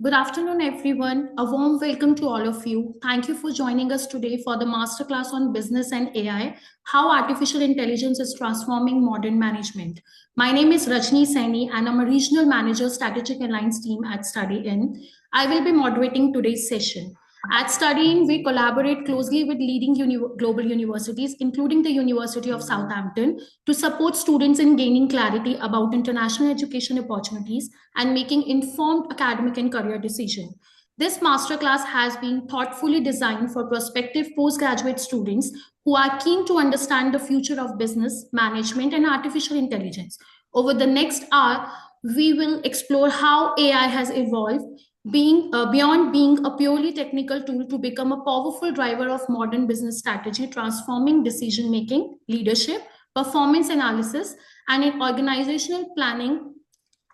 Good afternoon, everyone. A warm welcome to all of you. Thank you for joining us today for the masterclass on business and AI, how artificial intelligence is transforming modern management. My name is Rajni Saini, and I'm a regional manager, strategic alliance team at StudyIn. I will be moderating today's session. At StudyIn, we collaborate closely with leading global universities, including the University of Southampton, to support students in gaining clarity about international education opportunities and making informed academic and career decisions. This masterclass has been thoughtfully designed for prospective postgraduate students who are keen to understand the future of business, management, and artificial intelligence. Over the next hour, we will explore how AI has evolved beyond being a purely technical tool to become a powerful driver of modern business strategy, transforming decision making, leadership, performance analysis, and in organizational planning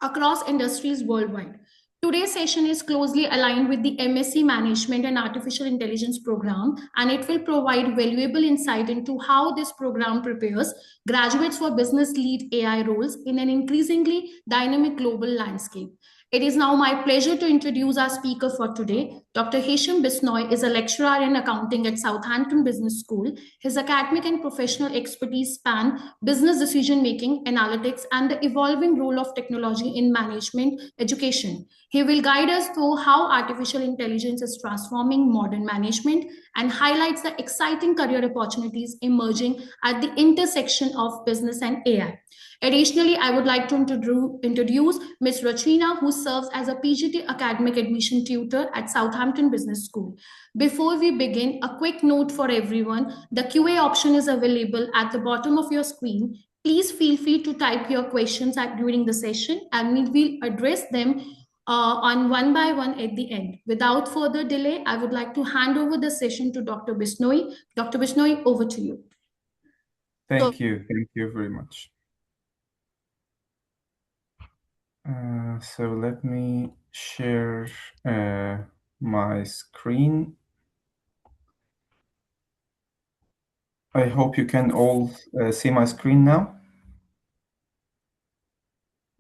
across industries worldwide. Today's session is closely aligned with the MSc Management and Artificial Intelligence program, and it will provide valuable insight into how this program prepares graduates for business lead AI roles in an increasingly dynamic global landscape. It is now my pleasure to introduce our speaker for today. Dr. Hesham Bisnoy is a lecturer in accounting at Southampton Business School. His academic and professional expertise span business decision making, analytics, and the evolving role of technology in management education. He will guide us through how artificial intelligence is transforming modern management and highlights the exciting career opportunities emerging at the intersection of business and AI. Additionally, I would like to introduce Ms. Rachina, who serves as a PGT academic admission tutor at Southampton Business School. Before we begin, a quick note for everyone. The QA option is available at the bottom of your screen. Please feel free to type your questions during the session, and we will address them on one by one at the end. Without further delay, I would like to hand over the session to Dr. Bisnoy. Dr. Bisnoy, over to you. Thank you. Thank you very much. So let me share my screen. I hope you can all see my screen now.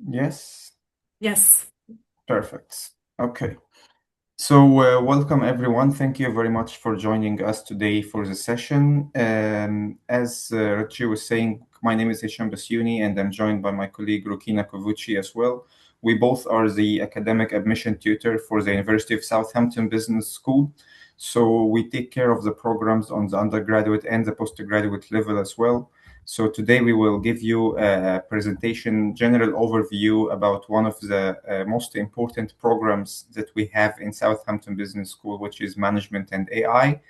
Yes? Yes. Perfect. Okay. So welcome everyone. Thank you very much for joining us today for the session. As Rachi was saying, my name is Hisham Basyuni and I'm joined by my colleague Rukina Kovuchi as well. We both are the academic admission tutor for the University of Southampton Business School. So we take care of the programs on the undergraduate and the postgraduate level as well. So today we will give you a presentation, general overview about one of the most important programs that we have in Southampton Business School, which is Management and AI.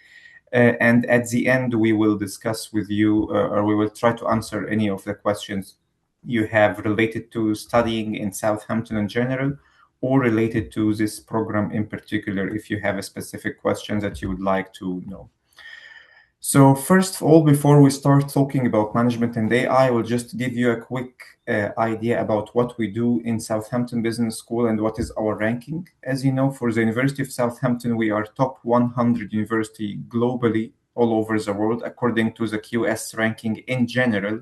And at the end, we will discuss with you, or we will try to answer any of the questions you have related to studying in Southampton in general, or related to this program in particular, if you have a specific question that you would like to know. So first of all, before we start talking about management and AI, I will just give you a quick idea about what we do in Southampton Business School and what is our ranking. As you know, for the University of Southampton, we are top 100 university globally all over the world, according to the QS ranking in general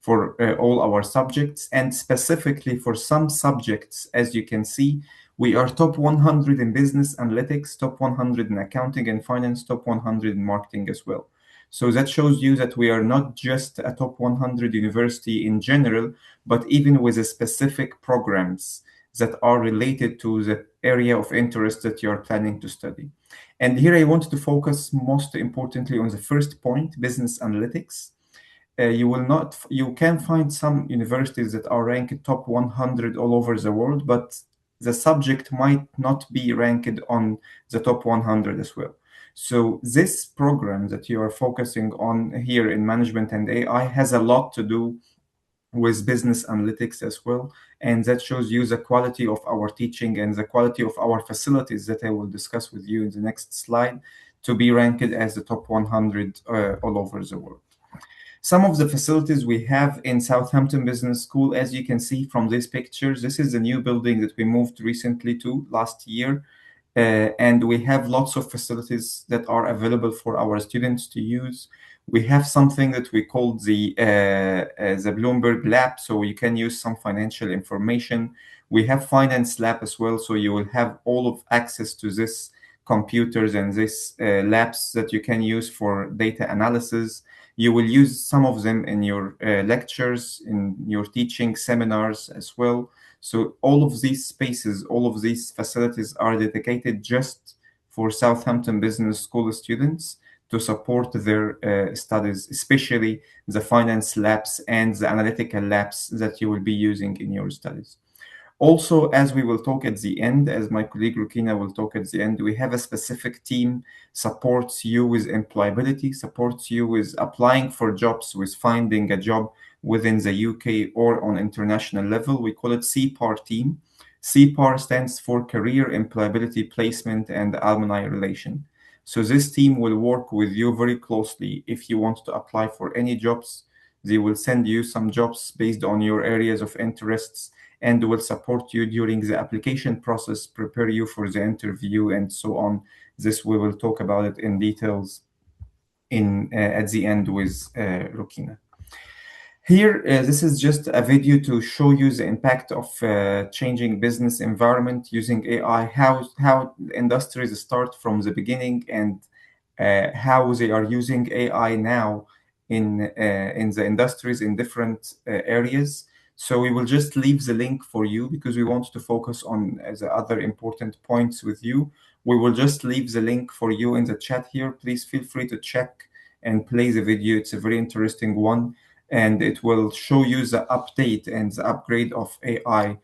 for all our subjects, and specifically for some subjects, as you can see, we are top 100 in business analytics, top 100 in accounting and finance, top 100 in marketing as well. So that shows you that we are not just a top 100 university in general, but even with the specific programs that are related to the area of interest that you are planning to study. And here I want to focus most importantly on the first point, business analytics. You can find some universities that are ranked top 100 all over the world, but the subject might not be ranked on the top 100 as well. So this program that you are focusing on here in management and AI has a lot to do with business analytics as well. And that shows you the quality of our teaching and the quality of our facilities that I will discuss with you in the next slide to be ranked as the top 100 all over the world. Some of the facilities we have in Southampton Business School, as you can see from these pictures, this is a new building that we moved recently to last year. And we have lots of facilities that are available for our students to use. We have something that we call the Bloomberg Lab, so you can use some financial information. We have finance lab as well, so you will have all of access to this computers and this labs that you can use for data analysis. You will use some of them in your lectures, in your teaching seminars as well. So all of these spaces, all of these facilities are dedicated just for Southampton Business School students to support their studies, especially the finance labs and the analytical labs that you will be using in your studies. Also, as we will talk at the end, as my colleague Rukina will talk at the end, we have a specific team supports you with employability, supports you with applying for jobs, with finding a job within the UK or on international level. We call it CPAR team. CPAR stands for Career Employability Placement and Alumni Relation. So this team will work with you very closely if you want to apply for any jobs. They will send you some jobs based on your areas of interests and will support you during the application process, prepare you for the interview, and so on. This we will talk about it in details at the end with Rukina. Here, this is just a video to show you the impact of changing business environment using AI, how industries start from the beginning and how they are using AI now in the industries in different areas. So we will just leave the link for you because we want to focus on the other important points with you. We will just leave the link for you in the chat here. Please feel free to check and play the video. It's a very interesting one, and it will show you the update and the upgrade of AI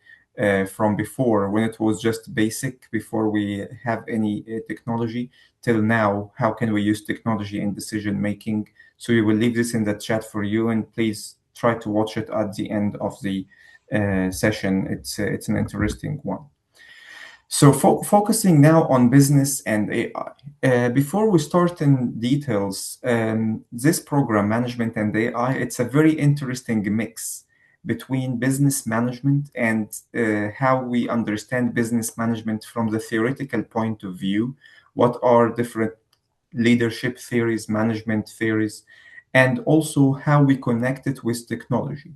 from before, when it was just basic, before we have any technology, till now, how can we use technology in decision making. So we will leave this in the chat for you, and please try to watch it at the end of the session. It's an interesting one. So focusing now on business and AI. Before we start in details, this program, Management and AI, it's a very interesting mix between business management and how we understand business management from the theoretical point of view. What are different leadership theories, management theories, and also how we connect it with technology.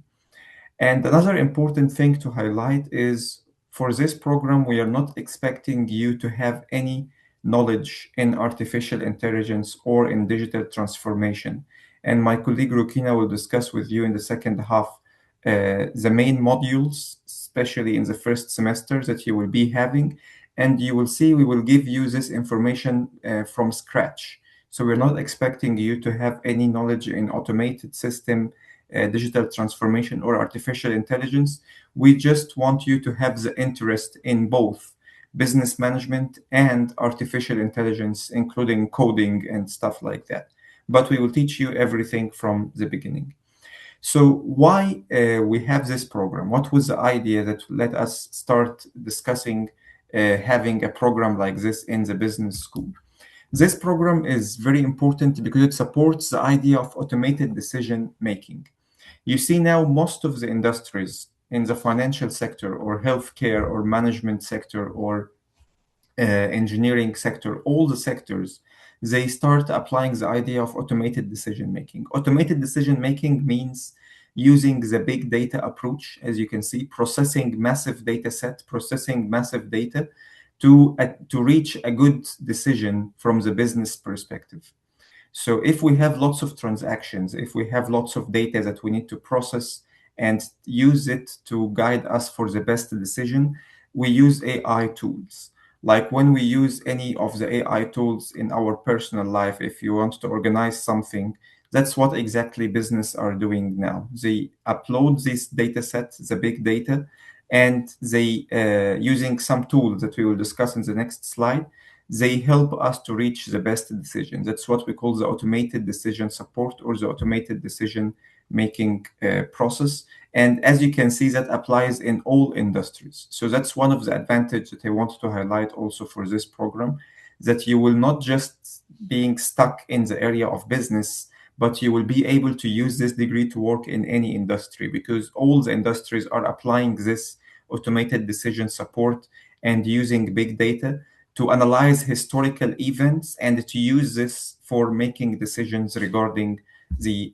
And another important thing to highlight is for this program, we are not expecting you to have any knowledge in artificial intelligence or in digital transformation. And my colleague Rukina will discuss with you in the second half the main modules, especially in the first semester that you will be having. And you will see we will give you this information from scratch. So we're not expecting you to have any knowledge in automated system, digital transformation, or artificial intelligence. We just want you to have the interest in both business management and artificial intelligence, including coding and stuff like that. But we will teach you everything from the beginning. So why we have this program? What was the idea that let us start discussing having a program like this in the business school? This program is very important because it supports the idea of automated decision making. You see now most of the industries in the financial sector or healthcare or management sector or engineering sector, all the sectors, they start applying the idea of automated decision making. Automated decision making means using the big data approach, as you can see, processing massive data set, processing massive data to reach a good decision from the business perspective. So if we have lots of transactions, if we have lots of data that we need to process and use it to guide us for the best decision, we use AI tools. Like when we use any of the AI tools in our personal life, if you want to organize something, that's what exactly business are doing now. They upload this data set, the big data, and they, using some tools that we will discuss in the next slide, they help us to reach the best decision. That's what we call the automated decision support or the automated decision making process. And as you can see, that applies in all industries. So that's one of the advantages that I want to highlight also for this program, that you will not just being stuck in the area of business, but you will be able to use this degree to work in any industry, because all the industries are applying this automated decision support and using big data to analyze historical events and to use this for making decisions regarding the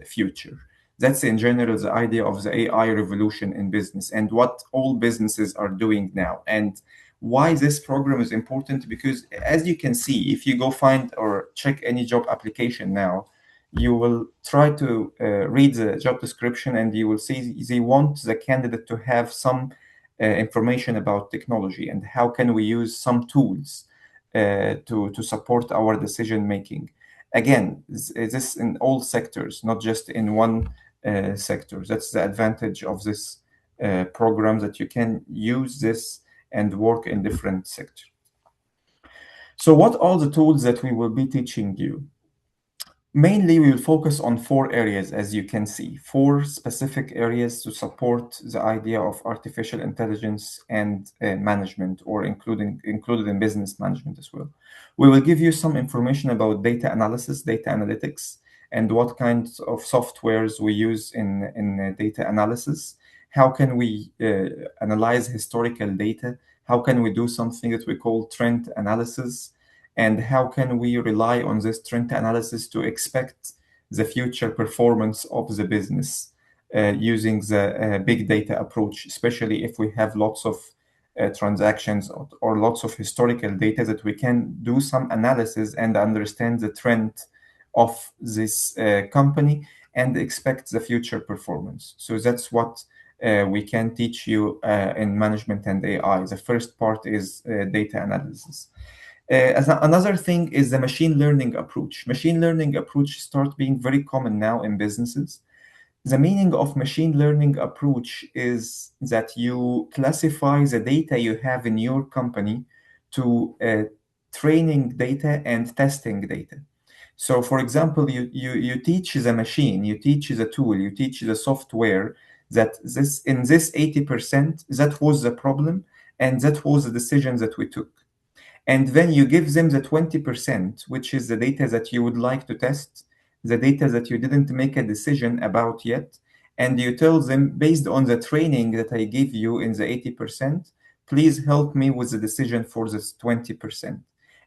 future. That's in general the idea of the AI revolution in business and what all businesses are doing now. And why this program is important, because as you can see, if you go find or check any job application now, you will try to read the job description and you will see they want the candidate to have some information about technology and how can we use some tools to support our decision making. Again, this in all sectors, not just in one sector. That's the advantage of this program, that you can use this and work in different sectors. So what are the tools that we will be teaching you? Mainly, we will focus on 4 areas, as you can see, 4 specific areas to support the idea of artificial intelligence and management, or included in business management as well. We will give you some information about data analysis, data analytics, and what kinds of softwares we use in data analysis. How can we analyze historical data? How can we do something that we call trend analysis? And how can we rely on this trend analysis to expect the future performance of the business using the big data approach, especially if we have lots of transactions or lots of historical data, that we can do some analysis and understand the trend of this company and expect the future performance. So that's what we can teach you in management and AI. The first part is data analysis. Another thing is the machine learning approach. Machine learning approach start being very common now in businesses. The meaning of machine learning approach is that you classify the data you have in your company to training data and testing data. So, for example, you teach the machine, you teach the tool, you teach the software that in this 80%, that was the problem, and that was the decision that we took. And then you give them the 20%, which is the data that you would like to test, the data that you didn't make a decision about yet. And you tell them, based on the training that I give you in the 80%, please help me with the decision for this 20%.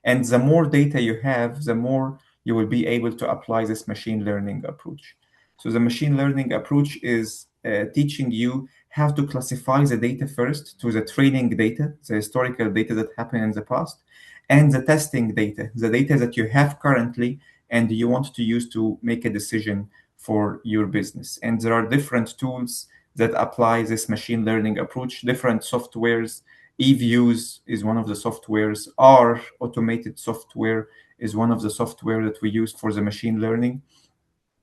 And the more data you have, the more you will be able to apply this machine learning approach. So the machine learning approach is teaching you how to classify the data first to the training data, the historical data that happened in the past, and the testing data, the data that you have currently and you want to use to make a decision for your business. And there are different tools that apply this machine learning approach, different softwares. eViews is one of the softwares. R automated software is one of the software that we use for the machine learning.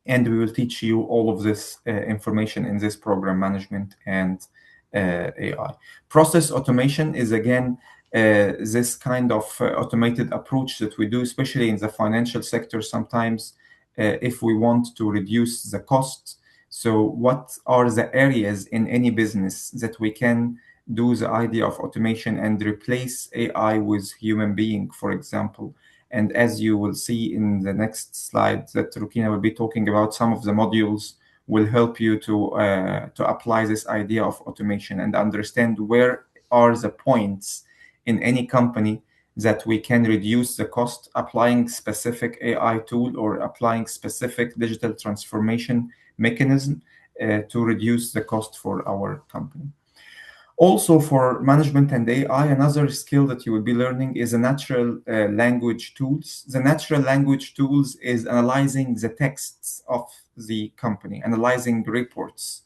And we will teach you all of this information in this program, management and AI. Process automation is, again, this kind of automated approach that we do, especially in the financial sector sometimes, if we want to reduce the cost. So what are the areas in any business that we can do the idea of automation and replace AI with human being, for example? And as you will see in the next slide that Rukina will be talking about, some of the modules will help you to apply this idea of automation and understand where are the points in any company that we can reduce the cost, applying specific AI tool or applying specific digital transformation mechanism to reduce the cost for our company. Also, for management and AI, another skill that you will be learning is the natural language tools. The natural language tools is analyzing the texts of the company, analyzing reports.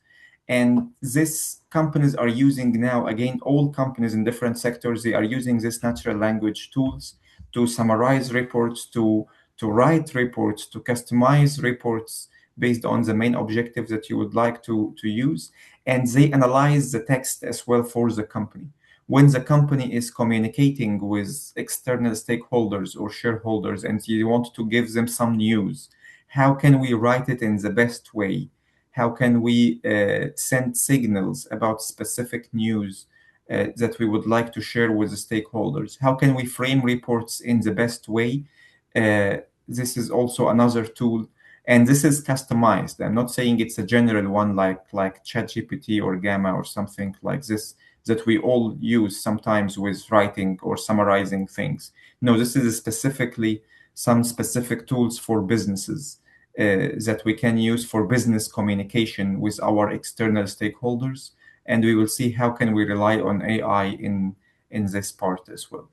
And these companies are using now, again, all companies in different sectors, they are using these natural language tools to summarize reports, to write reports, to customize reports based on the main objectives that you would like to use. And they analyze the text as well for the company. When the company is communicating with external stakeholders or shareholders and you want to give them some news, how can we write it in the best way? How can we send signals about specific news that we would like to share with the stakeholders? How can we frame reports in the best way? This is also another tool. And this is customized. I'm not saying it's a general one like ChatGPT or Gamma or something like this that we all use sometimes with writing or summarizing things. No, this is specifically some specific tools for businesses that we can use for business communication with our external stakeholders. And we will see how can we rely on AI in this part as well.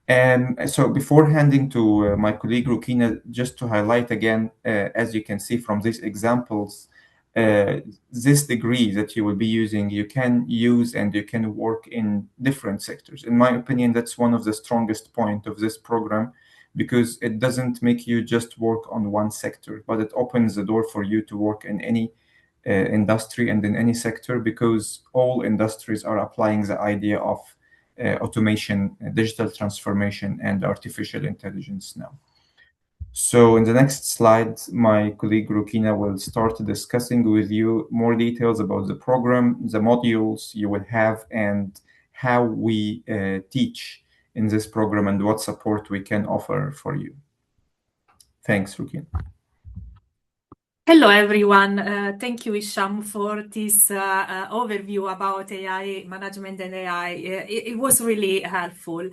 And so before handing to my colleague Rukina, just to highlight again, as you can see from these examples, this degree that you will be using, you can use and you can work in different sectors. In my opinion, that's one of the strongest points of this program, because it doesn't make you just work on one sector, but it opens the door for you to work in any industry and in any sector, because all industries are applying the idea of automation, digital transformation, and artificial intelligence now. So in the next slide, my colleague Rukina will start discussing with you more details about the program, the modules you will have, and how we teach in this program and what support we can offer for you. Thanks, Rukina. Hello, everyone. Thank you, Hisham, for this overview about AI management and AI. It was really helpful.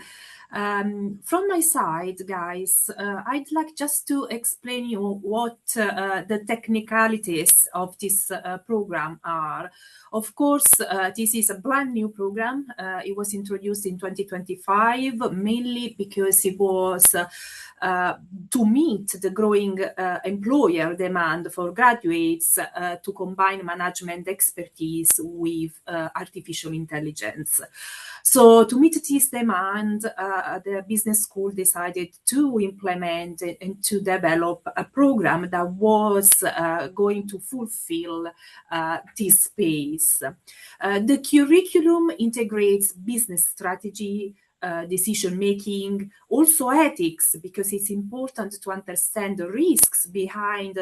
From my side, guys, I'd like just to explain you what the technicalities of this program are. Of course, this is a brand new program. It was introduced in 2025, mainly because it was to meet the growing employer demand for graduates to combine management expertise with artificial intelligence. So to meet this demand, the business school decided to implement and to develop a program that was going to fulfill this space. The curriculum integrates business strategy, decision making, also ethics, because it's important to understand the risks behind,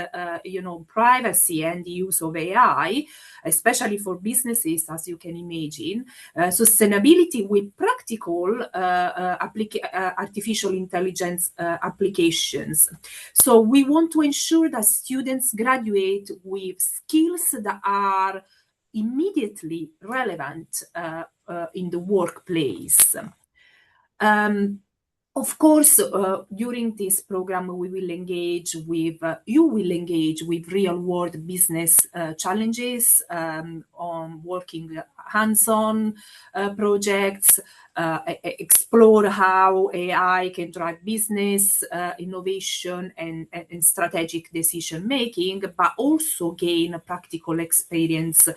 privacy and the use of AI, especially for businesses, as you can imagine. Sustainability with practical artificial intelligence applications. So we want to ensure that students graduate with skills that are immediately relevant in the workplace. Of course, during this program, you will engage with real-world business challenges on working hands-on projects, explore how AI can drive business innovation and strategic decision-making, but also gain practical experience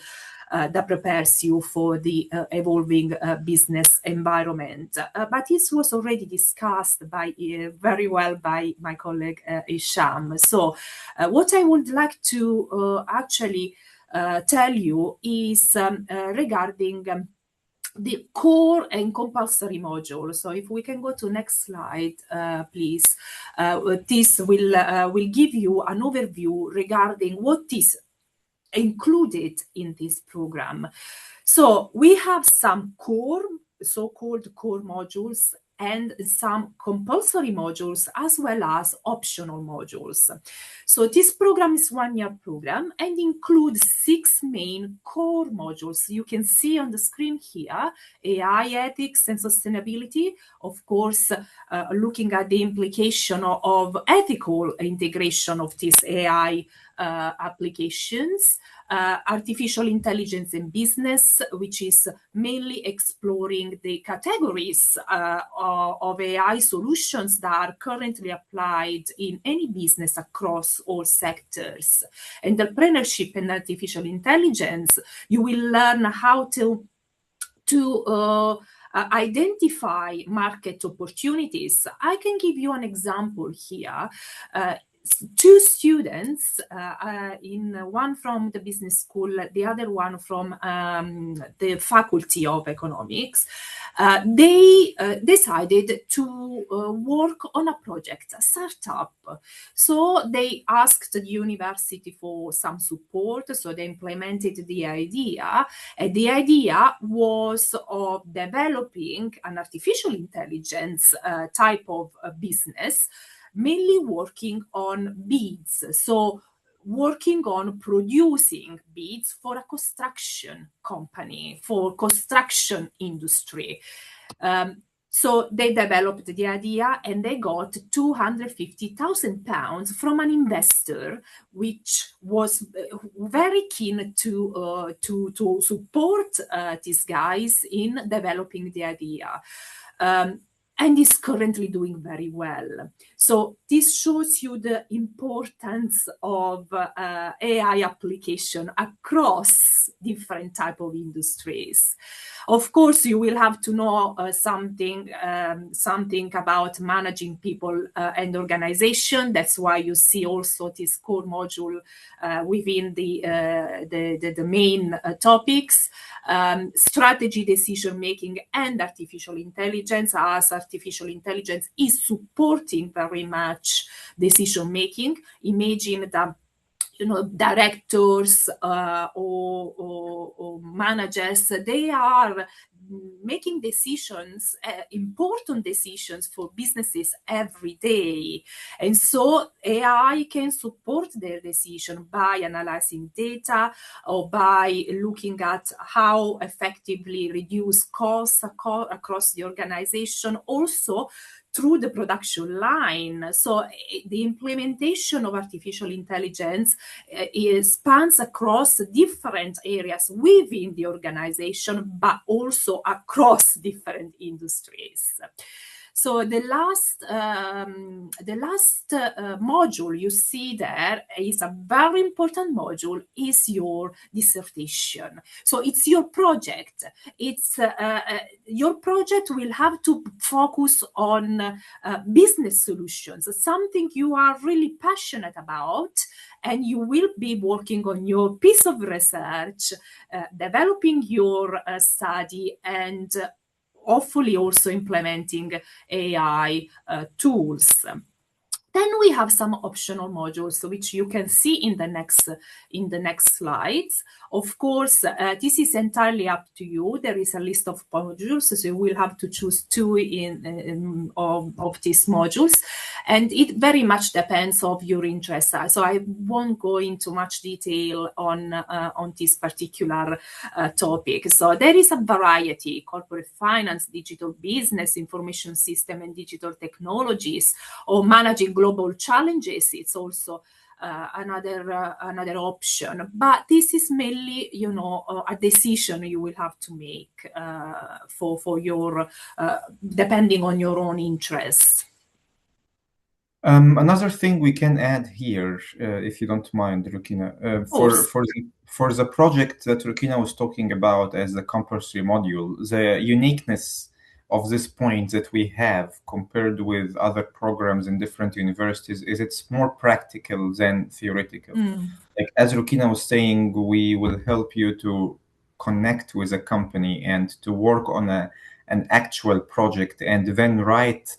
that prepares you for the evolving business environment. But this was already discussed very well by my colleague Hisham. So what I would like to actually tell you is regarding the core and compulsory module. So if we can go to next slide, please. This will give you an overview regarding what is included in this program. So we have some so-called core modules and some compulsory modules, as well as optional modules. So this program is 1-year program and includes 6 main core modules. You can see on the screen here, AI ethics and sustainability, of course, looking at the implication of ethical integration of these AI applications, artificial intelligence in business, which is mainly exploring the categories of AI solutions that are currently applied in any business across all sectors. Entrepreneurship and artificial intelligence, you will learn how to identify market opportunities. I can give you an example here. 2 students, one from the business school, the other one from the faculty of economics, they decided to work on a project, a startup. So they asked the university for some support, so they implemented the idea, and the idea was of developing an artificial intelligence type of business, mainly working on beads. So working on producing beads for a construction company, for construction industry. So they developed the idea and they got £250,000 from an investor, which was very keen to support these guys in developing the idea. And is currently doing very well. So this shows you the importance of AI application across different type of industries. Of course, you will have to know something about managing people and organization. That's why you see also this core module within the main topics. Strategy, decision making, and artificial intelligence, as artificial intelligence is supporting very much decision making. Imagine that directors or managers, they are making decisions, important decisions for businesses every day. And so AI can support their decision by analyzing data or by looking at how effectively reduce costs across the organization, also through the production line. So the implementation of artificial intelligence spans across different areas within the organization, but also across different industries. So the last module you see there is a very important module, is your dissertation. So it's your project. It's your project will have to focus on business solutions, something you are really passionate about, and you will be working on your piece of research, developing your study, and hopefully also implementing AI tools. Then we have some optional modules, which you can see in the next slides. Of course, this is entirely up to you. There is a list of modules, so you will have to choose two of these modules, and it very much depends on your interest. So I won't go into much detail on this particular topic. So there is a variety: corporate finance, digital business, information system and digital technologies, or managing global challenges. It's also another option, but this is mainly, a decision you will have to make for your depending on your own interests. Another thing we can add here, if you don't mind, Rukina, for the project that Rukina was talking about as the compulsory module, the uniqueness of this point that we have compared with other programs in different universities is it's more practical than theoretical. Like as Rukina was saying, we will help you to connect with a company and to work on an actual project and then write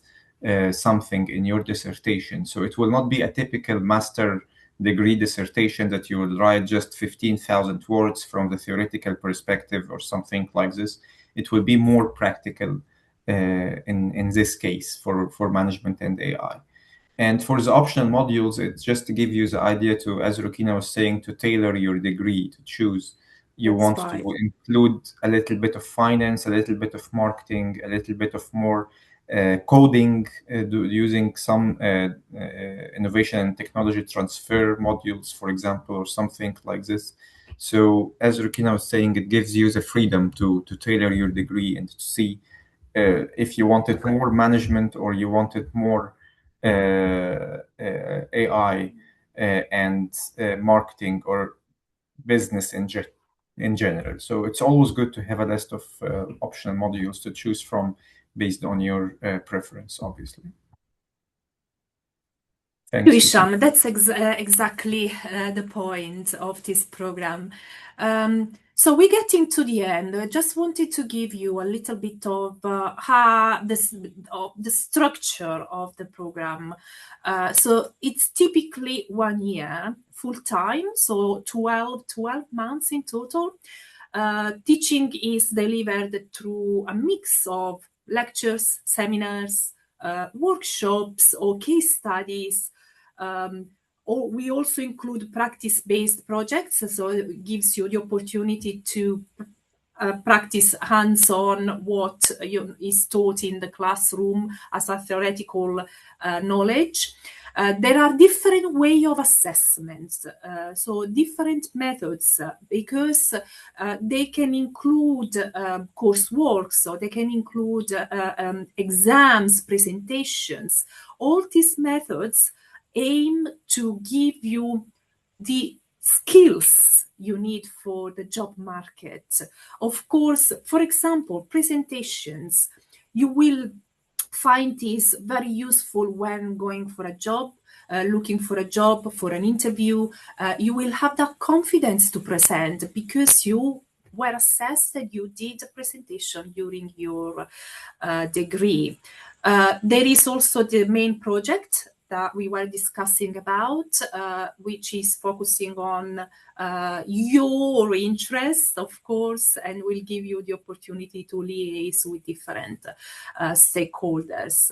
something in your dissertation. So it will not be a typical master degree dissertation that you will write just 15,000 words from the theoretical perspective or something like this. It will be more practical in this case for management and AI. And for the optional modules, it's just to give you the idea to, as Rukina was saying, to tailor your degree, to choose. You want to include a little bit of finance, a little bit of marketing, a little bit of more coding, using some innovation and technology transfer modules, for example, or something like this. So as Rukina was saying, it gives you the freedom to tailor your degree and to see if you wanted more management or you wanted more AI and marketing or business in general. So it's always good to have a list of optional modules to choose from based on your preference, obviously. Thanks, Hisham. That's exactly the point of this program. So we're getting to the end. I just wanted to give you a little bit of the structure of the program. So it's typically 1 year full-time, so 12 months in total. Teaching is delivered through a mix of lectures, seminars, workshops, or case studies. We also include practice-based projects, so it gives you the opportunity to practice hands-on what is taught in the classroom as a theoretical knowledge. There are different way of assessments, so different methods, because they can include coursework, so they can include exams, presentations. All these methods aim to give you the skills you need for the job market. Of course, for example, presentations, you will find this very useful when going for a job, looking for a job, for an interview. You will have that confidence to present because you were assessed that you did a presentation during your degree. There is also the main project that we were discussing about, which is focusing on your interests, of course, and will give you the opportunity to liaise with different stakeholders.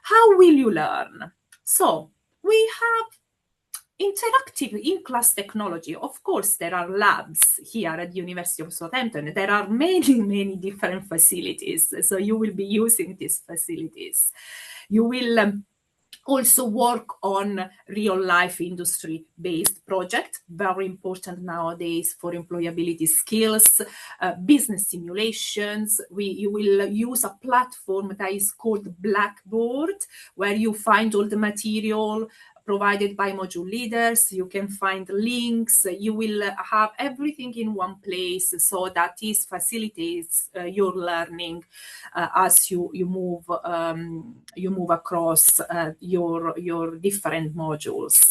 How will you learn? So we have interactive in-class technology. Of course, there are labs here at the University of Southampton. There are many different facilities, so you will be using these facilities. You will also work on real-life industry-based project, very important nowadays for employability skills, business simulations. You will use a platform that is called Blackboard, where you find all the material provided by module leaders. You can find links. You will have everything in one place, so that this facilitates your learning as you move across your different modules.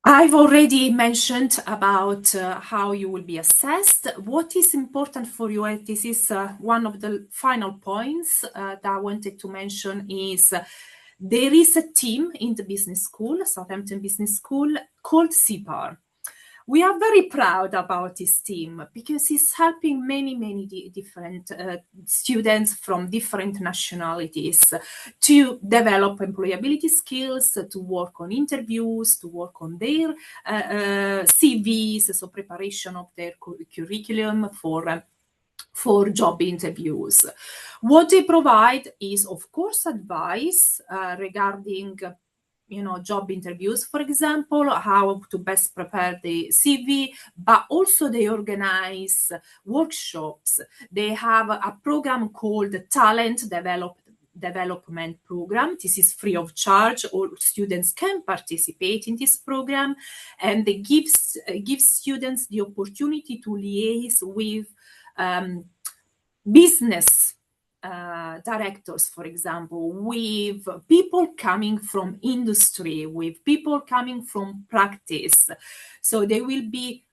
I've already mentioned about how you will be assessed. What is important for you, and this is one of the final points that I wanted to mention, is there is a team in the business school, Southampton Business School, called CPAR. We are very proud about this team because it's helping many different students from different nationalities to develop employability skills, to work on interviews, to work on their CVs, so preparation of their curriculum for job interviews. What they provide is, of course, advice regarding job interviews, for example, how to best prepare the CV, but also they organize workshops. They have a program called Talent Development Program. This is free of charge. All students can participate in this program, and they give students the opportunity to liaise with business directors, for example, with people coming from industry, with people coming from practice. So they will be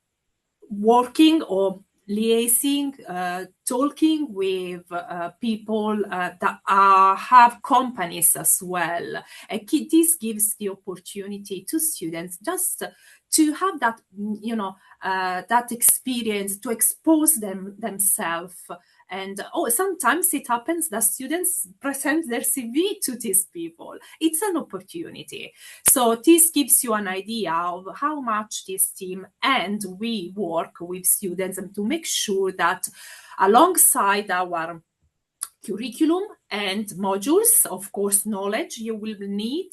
working or liaising, talking with people that have companies as well. And this gives the opportunity to students just to have that, that experience, to expose themselves. And sometimes it happens that students present their CV to these people. It's an opportunity. So this gives you an idea of how much this team and we work with students, and to make sure that alongside our curriculum and modules, of course, knowledge you will need,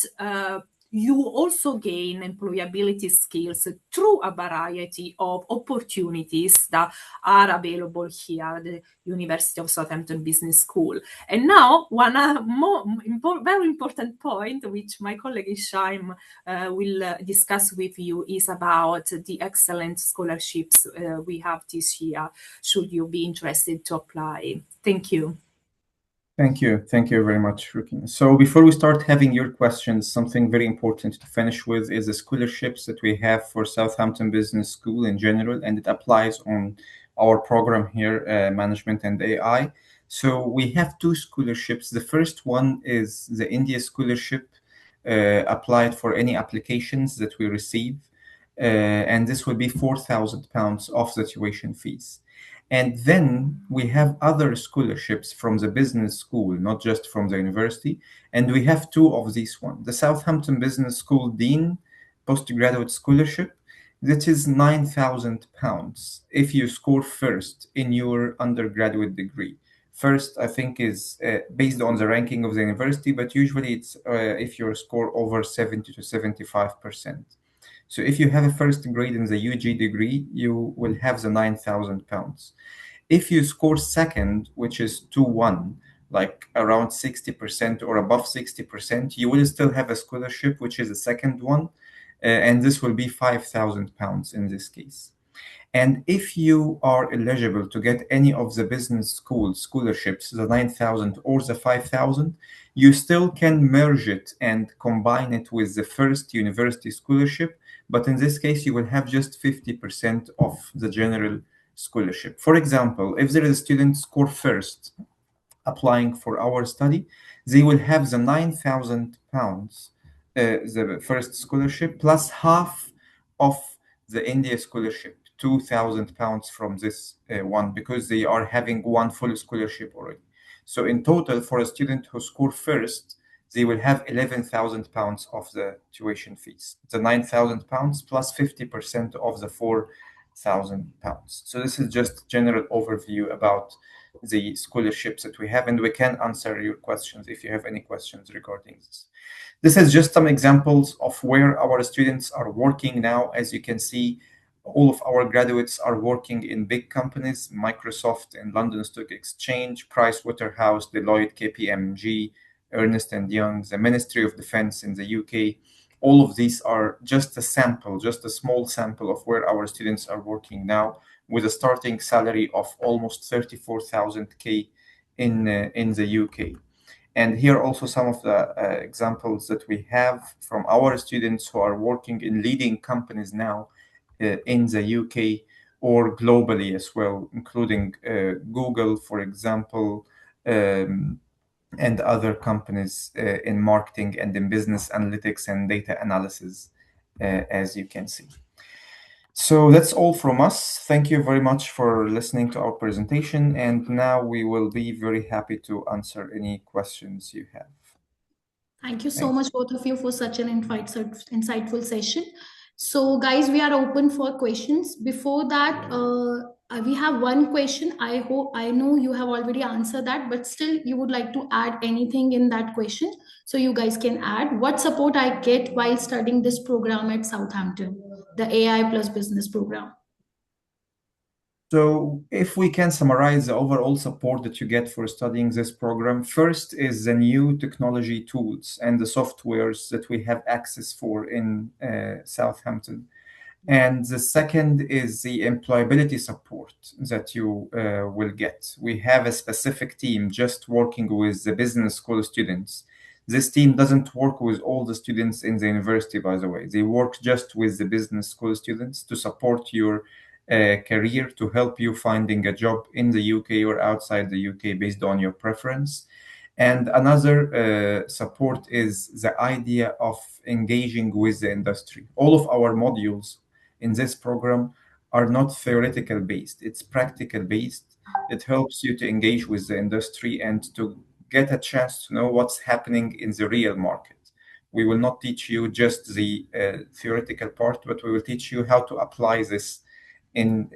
you also gain employability skills through a variety of opportunities that are available here at the University of Southampton Business School. And now, one very important point, which my colleague Ishaim will discuss with you, is about the excellent scholarships we have this year, should you be interested to apply. Thank you. Thank you very much, Rukina. So before we start having your questions, something very important to finish with is the scholarships that we have for Southampton Business School in general, and it applies on our program here, Management and AI. So we have two scholarships. The first one is the India scholarship, applied for any applications that we receive, and this will be £4,000 off the tuition fees. And then we have other scholarships from the business school, not just from the university. And we have two of these ones. The Southampton Business School Dean Postgraduate Scholarship. That is £9,000 if you score first in your undergraduate degree. First, I think, is based on the ranking of the university, but usually it's if you score over 70 to 75%. So if you have a first grade in the UG degree, you will have the £9,000. If you score second, which is 2-1, like around 60% or above 60%, you will still have a scholarship, which is a second one, and this will be £5,000 in this case. And if you are eligible to get any of the business school scholarships, the 9,000 or the 5,000, you still can merge it and combine it with the first university scholarship. But in this case, you will have just 50% of the general scholarship. For example, if there is a student score first applying for our study, they will have the £9,000, the first scholarship, plus half of the India scholarship, £2,000 from this one, because they are having one full scholarship already. So in total, for a student who scored first, they will have £11,000 of the tuition fees, the £9,000 plus 50% of the £4,000. So this is just general overview about the scholarships that we have, and we can answer your questions if you have any questions regarding this. This is just some examples of where our students are working now. As you can see, all of our graduates are working in big companies, Microsoft and London Stock Exchange, Pricewaterhouse, Deloitte, KPMG, Ernst & Young, the Ministry of Defense in the UK. All of these are just a sample, just a small sample of where our students are working now, with a starting salary of almost 34,000 in the UK. And here are also some of the examples that we have from our students who are working in leading companies now in the UK or globally as well, including Google, for example, and other companies in marketing and in business analytics and data analysis, as you can see. So that's all from us. Thank you very much for listening to our presentation. And now we will be very happy to answer any questions you have. Thank you so much, both of you, for such an insightful session. So, guys, we are open for questions. Before that, we have one question. I know you have already answered that, but still, you would like to add anything in that question. So, you guys can add what support I get while studying this program at Southampton, the AI plus business program. So if we can summarize the overall support that you get for studying this program, first is the new technology tools and the softwares that we have access for in Southampton. And the second is the employability support that you will get. We have a specific team just working with the business school students. This team doesn't work with all the students in the university, by the way. They work just with the business school students to support your career, to help you finding a job in the UK or outside the UK based on your preference. And another support is the idea of engaging with the industry. All of our modules in this program are not theoretical based, it's practical based. It helps you to engage with the industry and to get a chance to know what's happening in the real market. We will not teach you just the theoretical part, but we will teach you how to apply this in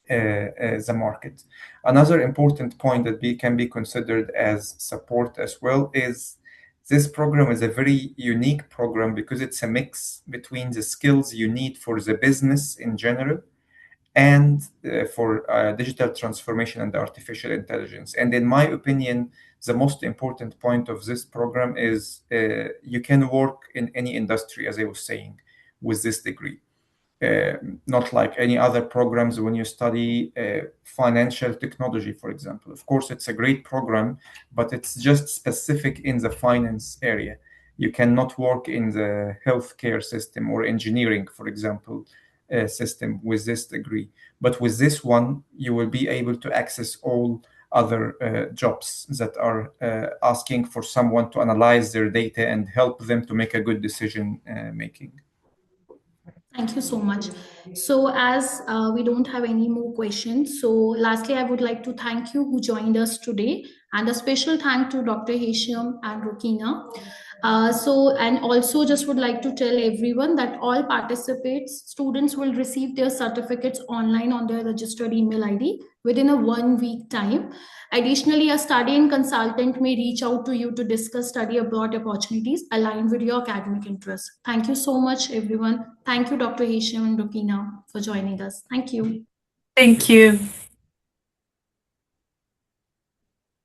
the market. Another important point that can be considered as support as well is this program is a very unique program because it's a mix between the skills you need for the business in general and for digital transformation and artificial intelligence. And in my opinion, the most important point of this program is you can work in any industry, as I was saying, with this degree. Not like any other programs when you study financial technology, for example. Of course, it's a great program, but it's just specific in the finance area. You cannot work in the healthcare system or engineering, for example, system with this degree. But with this one, you will be able to access all other jobs that are asking for someone to analyze their data and help them to make a good decision making. Thank you so much. So, as we don't have any more questions, so lastly, I would like to thank you who joined us today, and a special thank to Dr. Hisham and Rokina. And also just would like to tell everyone that all participants, students will receive their certificates online on their registered email ID within a 1 week time. Additionally, a StudyIn consultant may reach out to you to discuss study abroad opportunities aligned with your academic interests. Thank you so much, everyone. Thank you, Dr. Hisham and Rukina, for joining us. Thank you. Thank you.